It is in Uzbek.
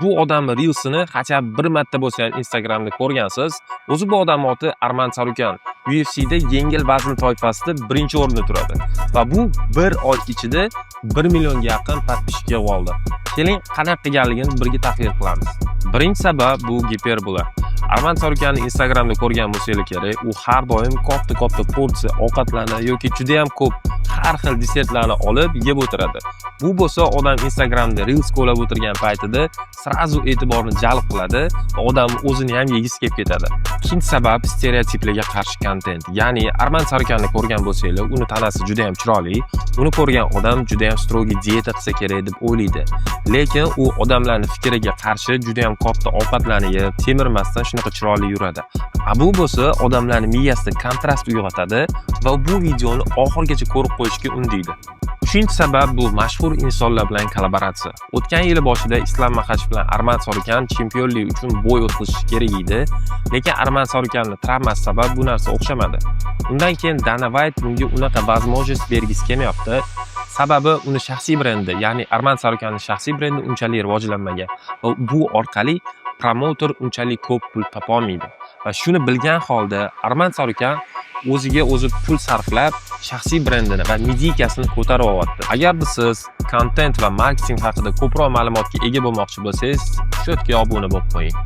Bu odam Reels'ini qachon bir marta bo'lsa ham Instagramda ko'rgansiz. O'zi bu odam oti Arman Tsarukyan. UFC'da yengil vazn toifasida birinchi o'rinda turadi va bu bir oy ichida 1 millionga yaqin podpishchiga oldi. Keling, qanaqa qilganligini birga tahlil qilamiz. Birinchi sabab bu giperbola. Arman Tsarukyanni Instagramda ko'rgan bo'lsangiz kerak, u har doim katta porsiya ovqatlarni yoki juda ham ko'p har xil desertlarni olib yeb o'tiradi. Bu bo'lsa odam Instagramda Reels ko'rib o'tirgan paytida srazu e'tiborni jalb qiladi va odam o'zini ham yegisi kelib ketadi. Ikkinchi sabab stereotiplarga qarshi kontent. Ya'ni Arman Tsarukyanni ko'rgan bo'lsangiz, uni tanasi juda ham chiroyli, uni ko'rgan odam juda ham strogiy dieta qilsa kerak deb o'ylaydi. Lekin u odamlarning fikriga qarshi juda ham katta ovqatlarni yeb, temirmasdan shunaqa chiroyli yuradi. Bu bo'lsa odamlarning miyasida kontrast uyg'otadi va bu videoni oxirigacha ko'rib qo'yishga undaydi. Uchinchi sabab bu mashhur insonlar bilan kollaboratsiya. O'tgan yil boshida Islom Maxachev bilan Arman Tsarukyan chempionlik uchun bo'y o'tkazishi kerak edi, lekin Arman Tsarukyanning travmasi sabab bu narsa o'xshamadi. Undan keyin Dana White bunga unaqa возможность bergisi kelmayapti. Sababi uni shaxsiy brendi, ya'ni Arman Tsarukyanning shaxsiy brendi unchalik rivojlanmagan va bu orqali promotor unchalik ko'p pul topa olmaydi. Va shuni bilgan holda Arman Tsarukyan o'ziga o'zi pul sarflab shaxsiy brendini va medikasini ko'tarib olyapti. Agar siz kontent va marketing haqida ko'proq ma'lumotga ega bo'lmoqchi bo'lsangiz, shu yerga obuna bo'lib qo'ying.